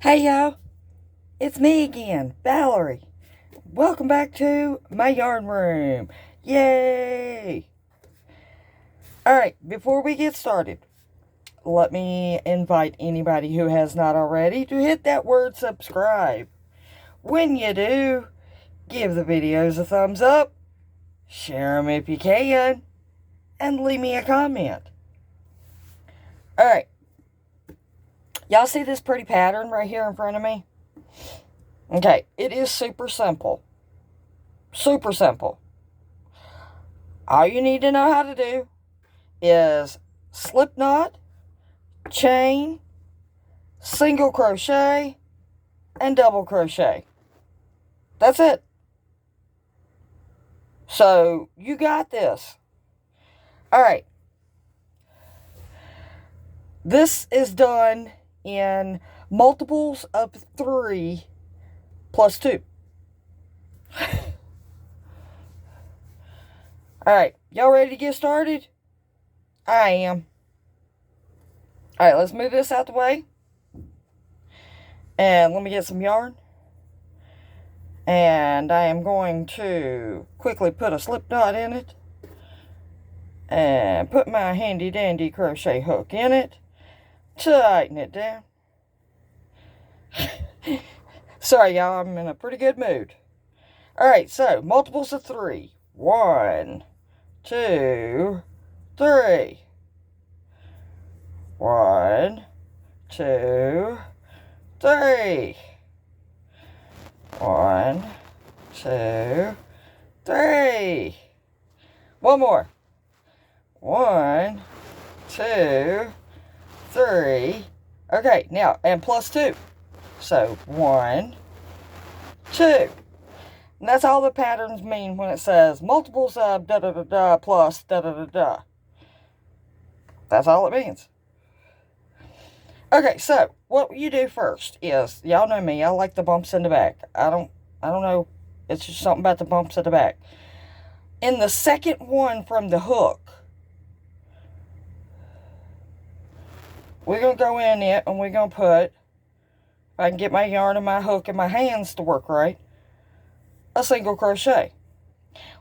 Hey y'all, it's me again, Valerie. Welcome back to my yarn room. Yay! Alright, before we get started, let me invite anybody who has not already to hit that word subscribe. When you do, give the videos a thumbs up, share them if you can, and leave me a comment. Alright, y'all see this pretty pattern right here in front of me? Okay, it is super simple. Super simple. All you need to know how to do is slip knot, chain, single crochet, and double crochet. That's it. So, you got this. Alright. This is done in multiples of 3 plus 2. Alright, y'all ready to get started? I am. Alright, let's move this out the way. And let me get some yarn. And I am going to quickly put a slip knot in it. And put my handy dandy crochet hook in it. Tighten it down. Sorry, y'all, I'm in a pretty good mood. Alright, so multiples of 3. 1, 2, 3. 1, 2, 3. 1, 2, 3. One more. 1, 2, 3. Okay, now, and plus 2. So, 1, 2. And that's all the patterns mean when it says multiples of da-da-da-da plus da-da-da-da. That's all it means. Okay, so what you do first is, y'all know me, I like the bumps in the back. I don't know, it's just something about the bumps in the back. In the second one from the hook, we're going to go in it and we're going to put, if I can get my yarn and my hook and my hands to work right, a single crochet.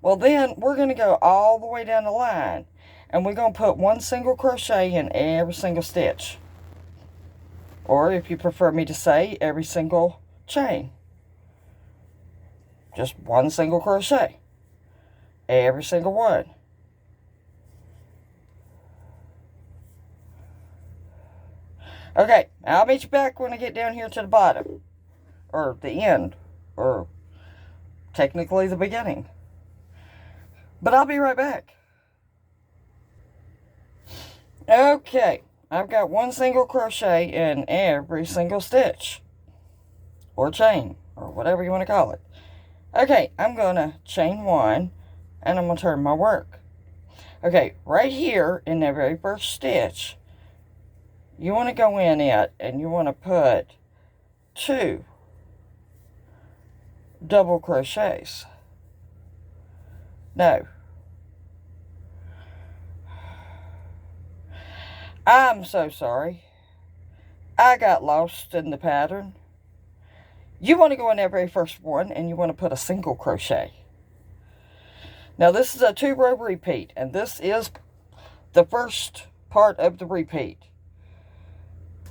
Well, then we're going to go all the way down the line and we're going to put one single crochet in every single stitch. Or if you prefer me to say, every single chain. Just one single crochet. Every single one. Okay, I'll meet you back when I get down here to the bottom. Or the end. Or technically the beginning. But I'll be right back. Okay, I've got one single crochet in every single stitch. Or chain. Or whatever you want to call it. Okay, I'm going to chain 1. And I'm going to turn my work. Okay, right here in the very first stitch, you want to go in it and you want to put 2 double crochets. No. I'm so sorry. I got lost in the pattern. You want to go in that very first one and you want to put a single crochet. Now this is a 2-row repeat and this is the first part of the repeat.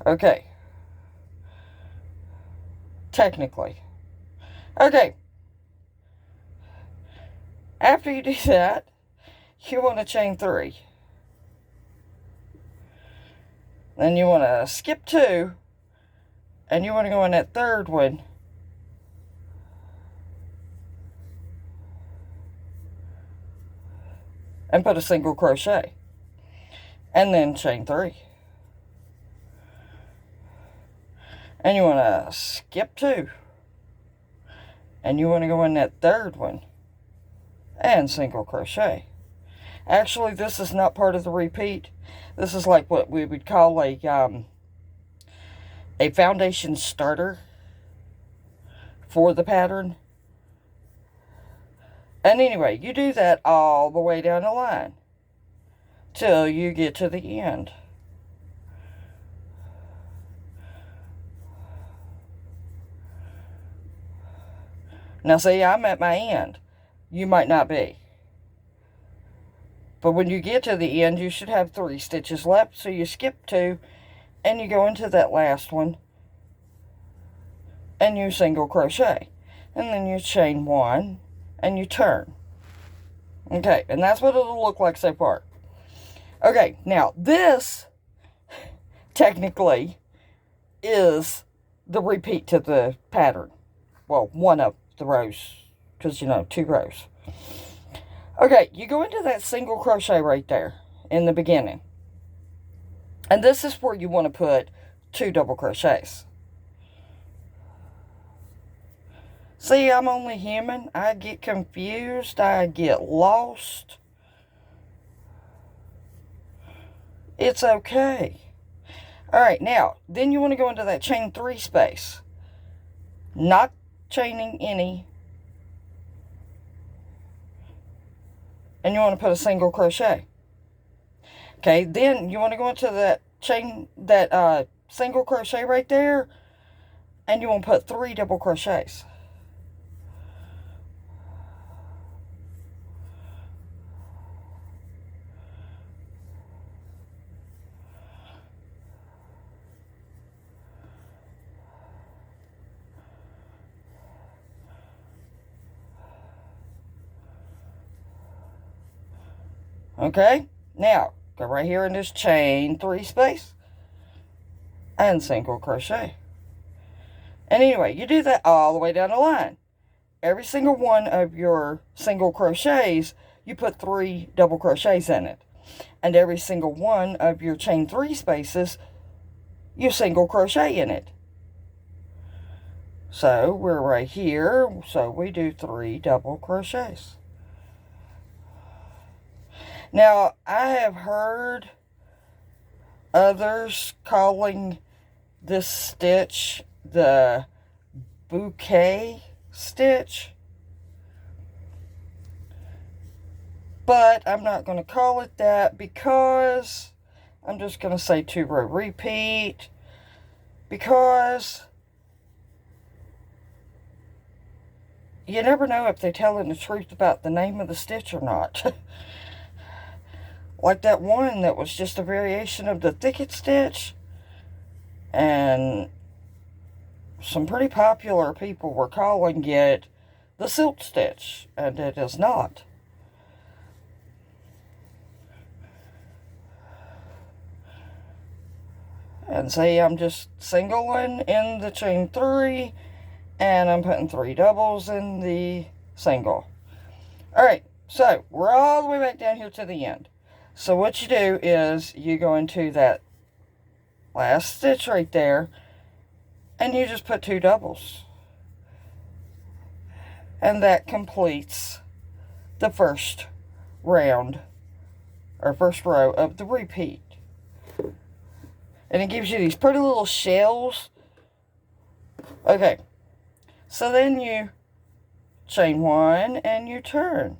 Okay. Technically. Okay. After you do that, you want to chain 3. Then you want to skip 2. And you want to go in that third one. And put a single crochet. And then chain 3. And you want to skip 2. And you want to go in that third one. And single crochet. Actually, this is not part of the repeat. This is like what we would call a foundation starter for the pattern. And anyway, you do that all the way down the line till you get to the end. Now see, I'm at my end. You might not be. But when you get to the end, you should have 3 stitches left. So you skip 2 and you go into that last one and you single crochet. And then you chain 1 and you turn. Okay, and that's what it'll look like so far. Okay, now this technically is the repeat to the pattern. Well, one of the rows, because 2 rows. Okay, you go into that single crochet right there in the beginning. And this is where you want to put 2 double crochets. See, I'm only human. I get confused. I get lost. It's okay. Alright, now, then you want to go into that chain 3 space. Not chaining any. And you want to put a single crochet. Okay, then you want to go into that single crochet right there. And you want to put 3 double crochets. Okay, now go right here in this chain 3 space and single crochet. And anyway, you do that all the way down the line. Every single one of your single crochets, you put 3 double crochets in it. And every single one of your chain 3 spaces, you single crochet in it. So we're right here, so we do 3 double crochets. Now, I have heard others calling this stitch the bouquet stitch, but I'm not going to call it that because I'm just going to say 2 row repeat, because you never know if they're telling the truth about the name of the stitch or not. Like that one that was just a variation of the thicket stitch. And some pretty popular people were calling it the silk stitch. And it is not. And see, I'm just singling in the chain 3. And I'm putting 3 doubles in the single. Alright, so we're all the way back down here to the end. So what you do is you go into that last stitch right there and you just put 2 doubles. And that completes the first round or first row of the repeat. And it gives you these pretty little shells. Okay, so then you chain 1 and you turn.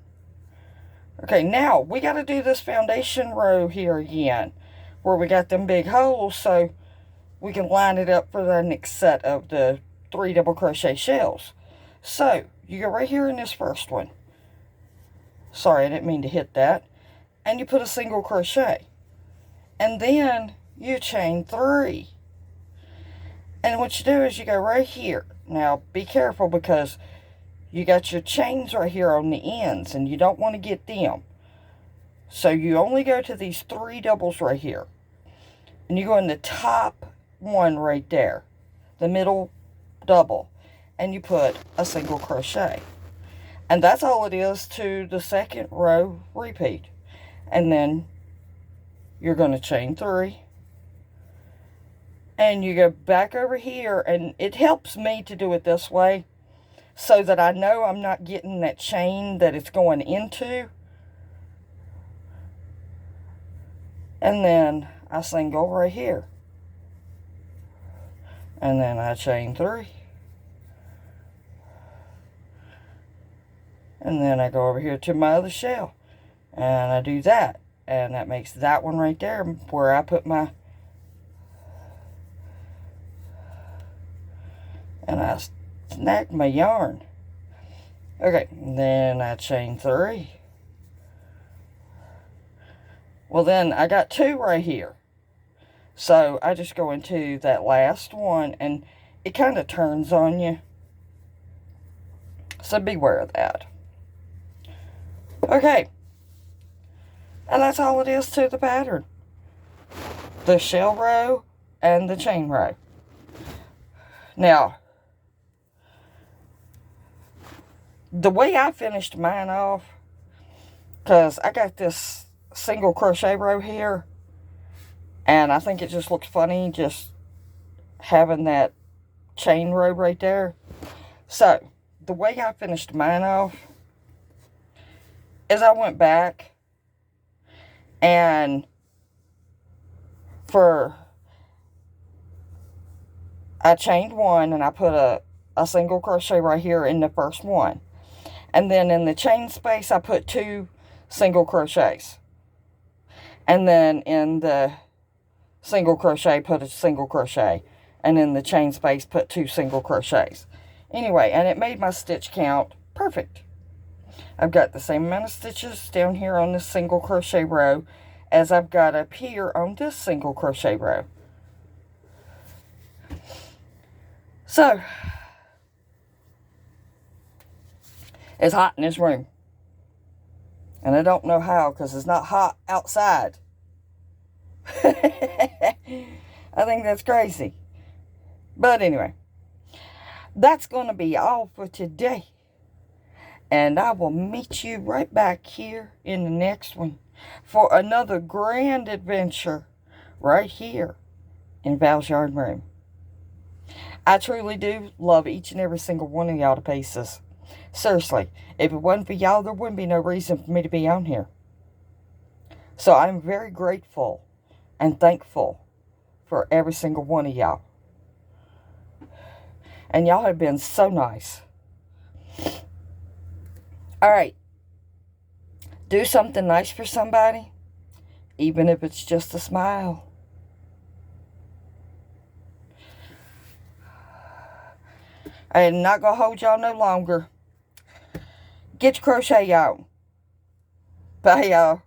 Okay, now we got to do this foundation row here again, where we got them big holes so we can line it up for the next set of the 3 double crochet shells. So, you go right here in this first one. Sorry, I didn't mean to hit that. And you put a single crochet. And then you chain 3. And what you do is you go right here. Now, be careful because you got your chains right here on the ends, and you don't want to get them. So you only go to these 3 doubles right here. And you go in the top one right there, the middle double, and you put a single crochet. And that's all it is to the second row repeat. And then you're going to chain 3. And you go back over here, and it helps me to do it this way, so that I know I'm not getting that chain that it's going into. And then I single right here. And then I chain 3. And then I go over here to my other shell. And I do that. And that makes that one right there where I put my... And I snag my yarn. Okay, and then I chain 3. Well, then I got 2 right here. So I just go into that last one, and it kind of turns on you. So beware of that. Okay. And that's all it is to the pattern. The shell row and the chain row. Now, the way I finished mine off, because I got this single crochet row here, and I think it just looks funny just having that chain row right there. So, the way I finished mine off is I went back and I chained 1 and I put a single crochet right here in the first one. And then in the chain space, I put 2 single crochets. And then in the single crochet, put a single crochet. And in the chain space, put 2 single crochets. Anyway, and it made my stitch count perfect. I've got the same amount of stitches down here on this single crochet row as I've got up here on this single crochet row. So, it's hot in this room. And I don't know how, because it's not hot outside. I think that's crazy. But anyway, that's going to be all for today. And I will meet you right back here in the next one for another grand adventure right here in Val's Yarn Room. I truly do love each and every single one of y'all to pieces. Seriously, if it wasn't for y'all, there wouldn't be no reason for me to be on here. So I'm very grateful and thankful for every single one of y'all. And y'all have been so nice. Alright. Do something nice for somebody, even if it's just a smile. I'm not going to hold y'all no longer. Get your crochet out. Bye, y'all.